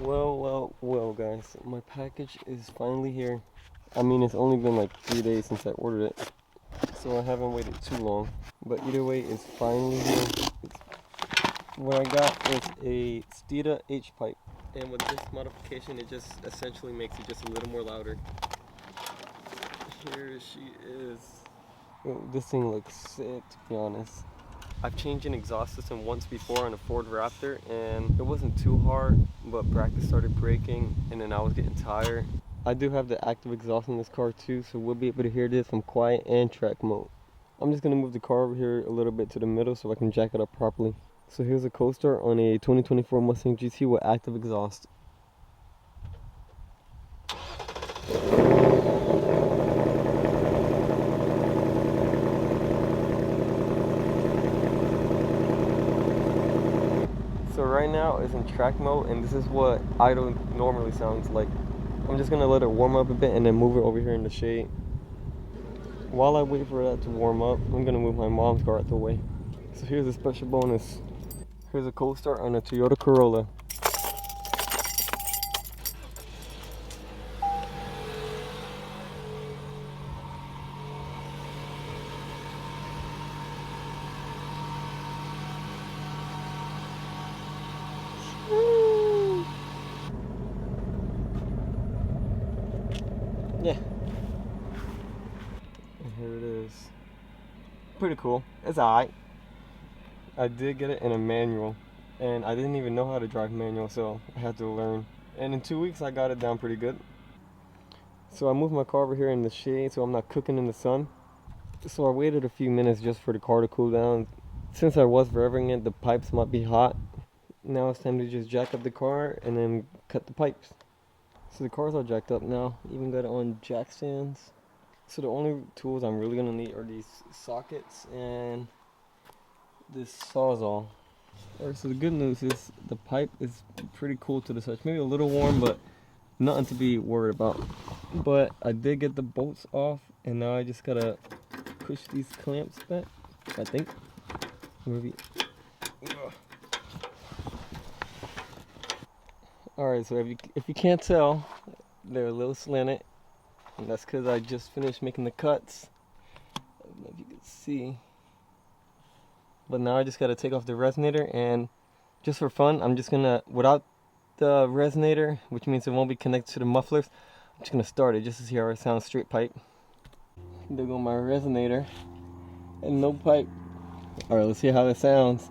Well, guys, my package is finally here. I mean, it's only been like 3 days since I ordered it, so I haven't waited too long. But either way, it's finally here. What I got is a Steeda H-pipe, and with this modification, it just essentially makes it just a little more louder. Here she is. This thing looks sick, to be honest. I've changed an exhaust system once before on a Ford Raptor, and it wasn't too hard, but brackets started breaking, and then I was getting tired. I do have the active exhaust in this car too, so we'll be able to hear this from quiet and track mode. I'm just going to move the car over here a little bit to the middle so I can jack it up properly. So here's a coaster on a 2024 Mustang GT with active exhaust. So right now it's in track mode, and this is what idle normally sounds like. I'm just gonna let it warm up a bit and then move it over here in the shade. While I wait for that to warm up, I'm gonna move my mom's car out the way. So here's a special bonus. Here's a coaster on a Toyota Corolla. Yeah. And here it is. Pretty cool. It's alright. I did get it in a manual, and I didn't even know how to drive manual, so I had to learn. And in 2 weeks I got it down pretty good. So I moved my car over here in the shade so I'm not cooking in the sun. So I waited a few minutes just for the car to cool down. Since I was revving it, the pipes might be hot. Now it's time to just jack up the car and then cut the pipes. So the car's all jacked up now, even got it on jack stands. So the only tools I'm really gonna need are these sockets and this Sawzall. Alright, so the good news is the pipe is pretty cool to the touch. Maybe a little warm, but nothing to be worried about. But I did get the bolts off, and now I just gotta push these clamps back, I think. Maybe. Alright, so if you can't tell, they're a little slanted, and that's because I just finished making the cuts. I don't know if you can see. But now I just gotta take off the resonator, and just for fun, I'm just gonna, without the resonator, which means it won't be connected to the mufflers, I'm just gonna start it just to see how it sounds straight pipe. There go my resonator, and no pipe. Alright, let's see how it sounds.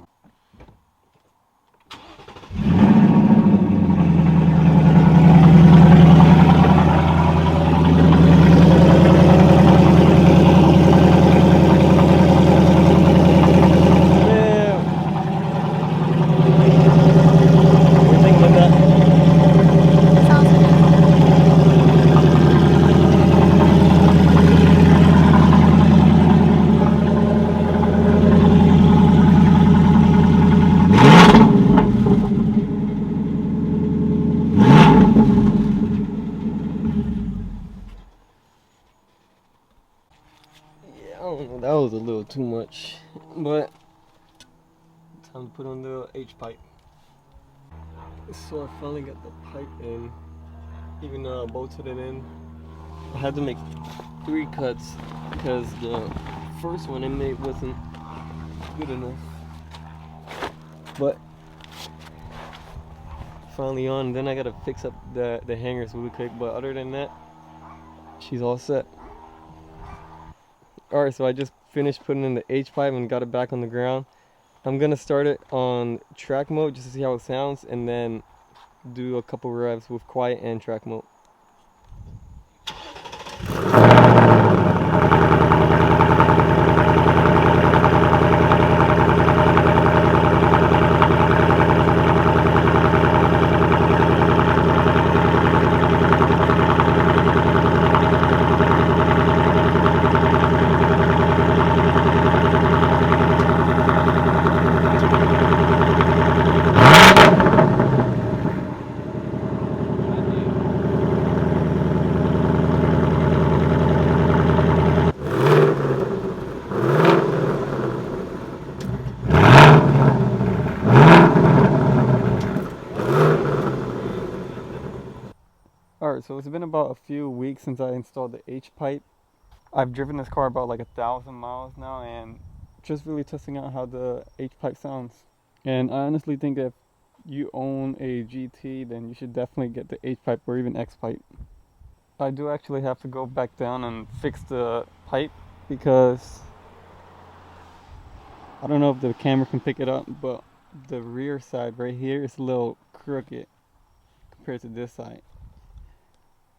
That was a little too much, but time to put on the H-pipe. So I finally got the pipe in, even though I bolted it in. I had to make 3 cuts because the first one I made wasn't good enough. But finally on, then I gotta fix up the hangers really quick, but other than that, she's all set. Alright, so I just finished putting in the H-pipe and got it back on the ground. I'm gonna start it on track mode just to see how it sounds, and then do a couple revs with quiet and track mode. start. So it's been about a few weeks since I installed the H-pipe. I've driven this car about like 1,000 miles now and just really testing out how the H-pipe sounds. And I honestly think if you own a GT, then you should definitely get the H-pipe or even X-pipe. I do actually have to go back down and fix the pipe because I don't know if the camera can pick it up, but the rear side right here is a little crooked compared to this side.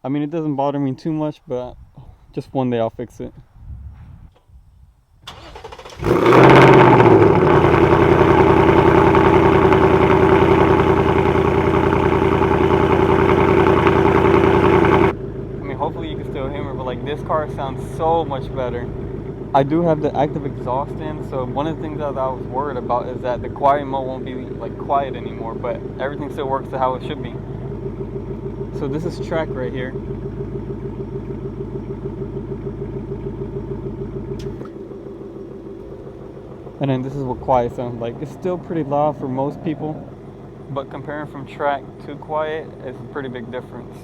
I mean, it doesn't bother me too much, but just one day I'll fix it. I mean, hopefully you can still hear me, but like this car sounds so much better. I do have the active exhaust in, so one of the things that I was worried about is that the quiet mode won't be like quiet anymore, but everything still works to how it should be. So this is track right here. And then this is what quiet sounds like. It's still pretty loud for most people, but comparing from track to quiet, it's a pretty big difference.